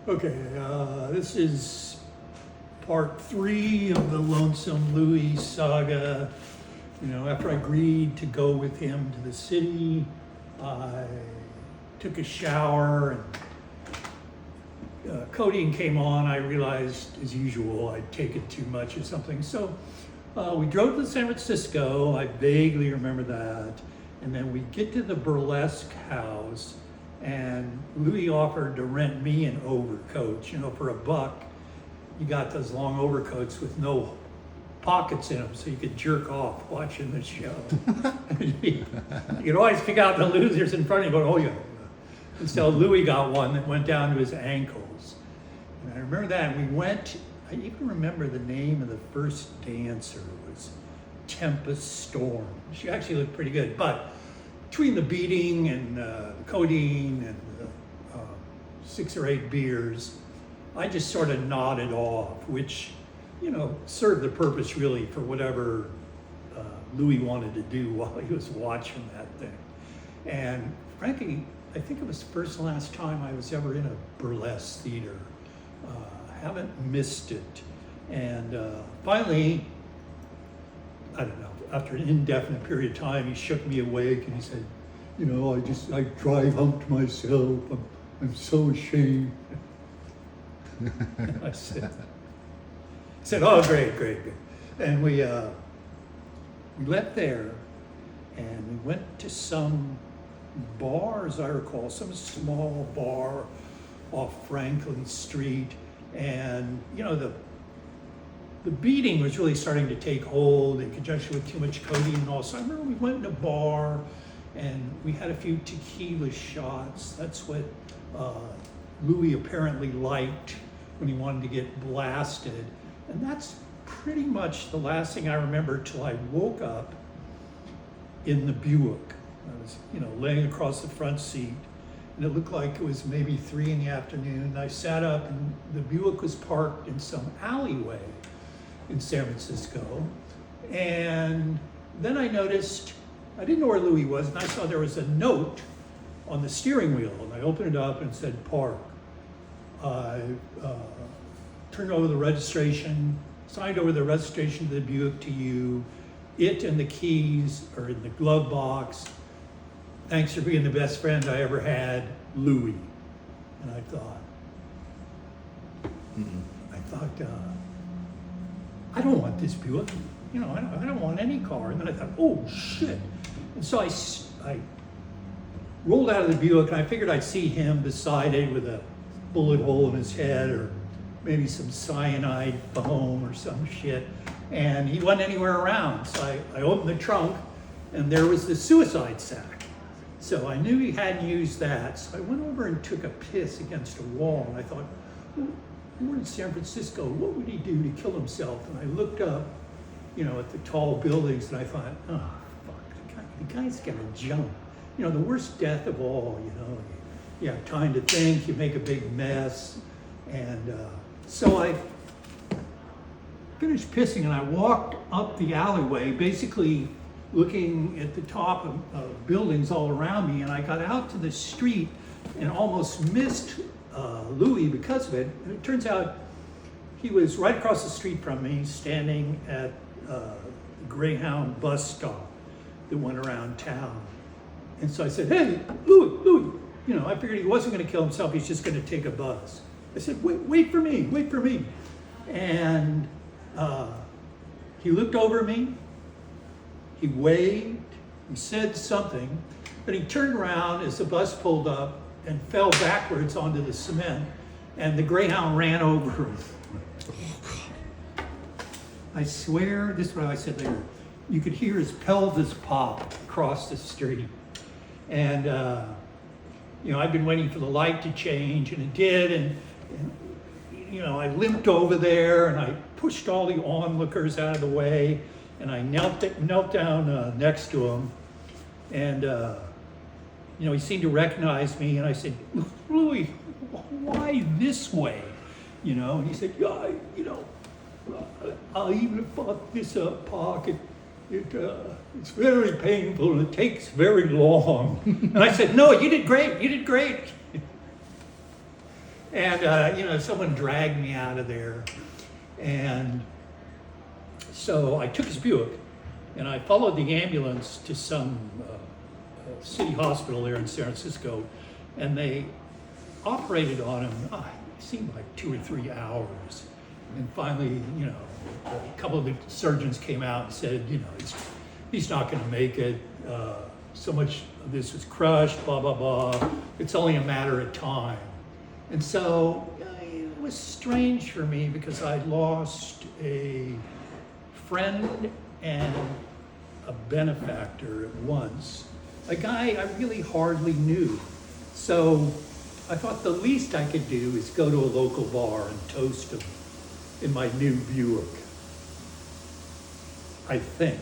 Okay, this is part 3 of the Lonesome Louie saga. You know, after I agreed to go with him to the city, I took a shower and codeine came on. I realized, as usual, I'd taken too much or something. So we drove to San Francisco. I vaguely remember that. And then we get to the burlesque house, and Louie offered to rent me an overcoat. You know, for $1, you got those long overcoats with no pockets in them, so you could jerk off watching the show. You could always pick out the losers in front of you, going, oh yeah. And so Louie got one that went down to his ankles. And I remember that, and we went, I even remember the name of the first dancer was Tempest Storm. She actually looked pretty good, but between the beating and the codeine and the 6 or 8 beers, I just sort of nodded off, which, you know, served the purpose really for whatever Louie wanted to do while he was watching that thing. And frankly, I think it was the first and last time I was ever in a burlesque theater. I haven't missed it. And finally, I don't know, after an indefinite period of time, he shook me awake and he said, you know, I dry humped myself. I'm so ashamed. I said, oh, great. And we left there and we went to some bar, as I recall, some small bar off Franklin Street. And, you know, the beating was really starting to take hold in conjunction with too much codeine and all. So I remember we went in a bar and we had a few tequila shots. That's what Louie apparently liked when he wanted to get blasted. And that's pretty much the last thing I remember till I woke up in the Buick. I was, you know, laying across the front seat, and it looked like it was maybe 3 in the afternoon. I sat up and the Buick was parked in some alleyway in San Francisco. And then I noticed, I didn't know where Louie was, and I saw there was a note on the steering wheel, and I opened it up and it said park. I turned over the registration, signed over the registration to the Buick to you. It and the keys are in the glove box. Thanks for being the best friend I ever had, Louie. And I thought, I don't want this Buick. You know, I don't want any car. And then I thought, oh shit. And so I rolled out of the Buick, and I figured I'd see him beside it with a bullet hole in his head or maybe some cyanide foam or some shit. And he wasn't anywhere around. So I opened the trunk, and there was the suicide sack. So I knew he hadn't used that. So I went over and took a piss against a wall, and I thought, well, we're in San Francisco. What would he do to kill himself? And I looked up, you know, at the tall buildings, and I thought, oh, fuck, the guy's gonna jump. You know, the worst death of all, you know. You have time to think, you make a big mess. And so I finished pissing, and I walked up the alleyway, basically looking at the top of buildings all around me, and I got out to the street and almost missed Louie because of it. And it turns out he was right across the street from me, standing at the Greyhound bus stop that went around town. And so I said, hey, Louie, you know, I figured he wasn't going to kill himself, he's just going to take a bus. I said, wait for me. And he looked over at me, he waved, he said something, but he turned around as the bus pulled up and fell backwards onto the cement, and the Greyhound ran over him. Oh, God. I swear, this is what I said later, you could hear his pelvis pop across the street. And, you know, I've been waiting for the light to change, and it did, and you know, I limped over there, and I pushed all the onlookers out of the way, and I knelt down next to him, and you know, he seemed to recognize me, and I said, Louie, why this way? You know, and he said, yeah, you know, I'll even fuck this up, Park. It's very painful and it takes very long. And I said, no, you did great. And someone dragged me out of there. And so I took his Buick and I followed the ambulance to some city hospital there in San Francisco, and they operated on him. It seemed like 2 or 3 hours. And finally, a couple of the surgeons came out and said, he's not going to make it. So much of this was crushed, blah, blah, blah. It's only a matter of time. And so it was strange for me because I lost a friend and a benefactor at once, a guy I really hardly knew. So I thought the least I could do is go to a local bar and toast him in my new Buick. I think.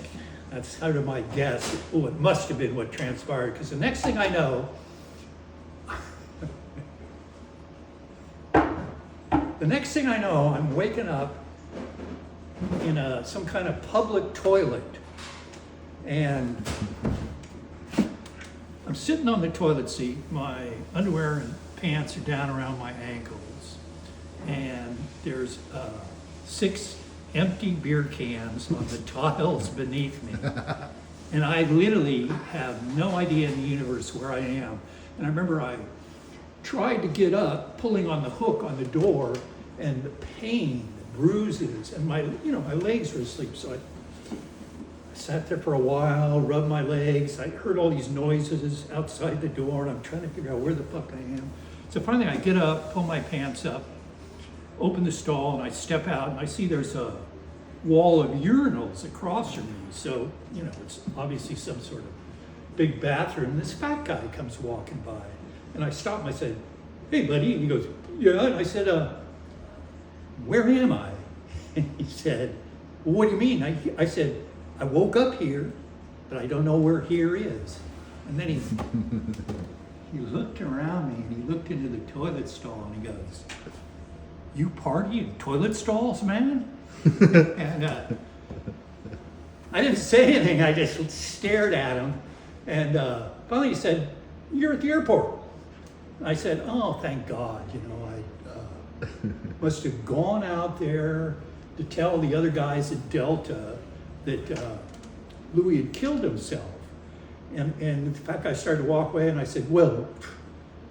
That's kind of my guess. Oh, it must have been what transpired, because the next thing I know, I'm waking up in some kind of public toilet, and I'm sitting on the toilet seat. My underwear and pants are down around my ankles, and there's 6 empty beer cans on the tiles beneath me. And I literally have no idea in the universe where I am. And I remember I tried to get up, pulling on the hook on the door, and the pain, the bruises, and my legs were asleep. So I sat there for a while, rubbed my legs. I heard all these noises outside the door, and I'm trying to figure out where the fuck I am. So finally I get up, pull my pants up, open the stall, and I step out, and I see there's a wall of urinals across from me. So, it's obviously some sort of big bathroom. This fat guy comes walking by, and I stop and I said, "Hey, buddy." And he goes, "Yeah." And I said, "Where am I?" And he said, "Well, what do you mean?" I said, "I woke up here, but I don't know where here is." And then he looked around me, and he looked into the toilet stall, and he goes, "You party in toilet stalls, man?" And I didn't say anything. I just stared at him. And finally he said, "You're at the airport." I said, "Oh, thank God." I must have gone out there to tell the other guys at Delta that Louie had killed himself. And the fat guy started to walk away, and I said, "Well,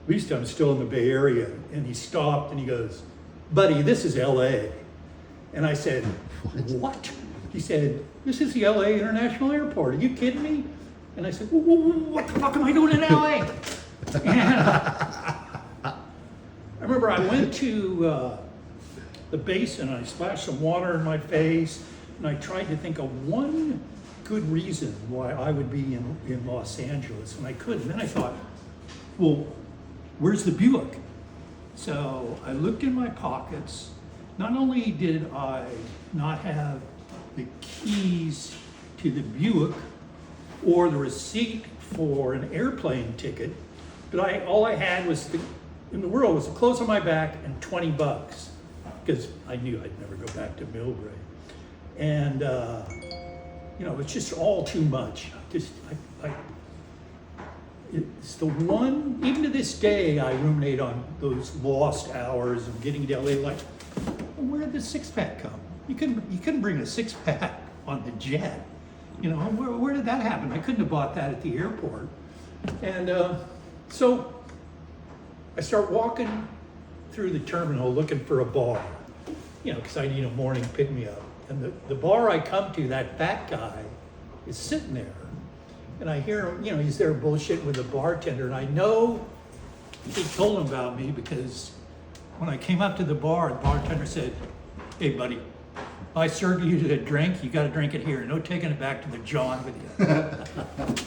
at least I'm still in the Bay Area." And he stopped and he goes, "Buddy, this is LA." And I said, "What?" He said, "This is the LA International Airport. Are you kidding me?" And I said, "What the fuck am I doing in LA?" And I remember I went to the basin, and I splashed some water in my face, and I tried to think of one good reason why I would be in Los Angeles, and I couldn't. And then I thought, well, where's the Buick? So I looked in my pockets. Not only did I not have the keys to the Buick or the receipt for an airplane ticket, but all I had in the world was the clothes on my back and $20, because I knew I'd never go back to Millbrae. And it's just all too much. It's the one, even to this day, I ruminate on those lost hours of getting to LA. Like, where did the 6-pack come? You couldn't bring a 6-pack on the jet. Where did that happen? I couldn't have bought that at the airport. And so I start walking through the terminal looking for a bar, because I need a morning pick-me-up. And the bar I come to, that fat guy is sitting there. And I hear him, he's there bullshitting with the bartender. And I know he told him about me, because when I came up to the bartender said, "Hey, buddy, I served you a drink. You got to drink it here. No taking it back to the John with you."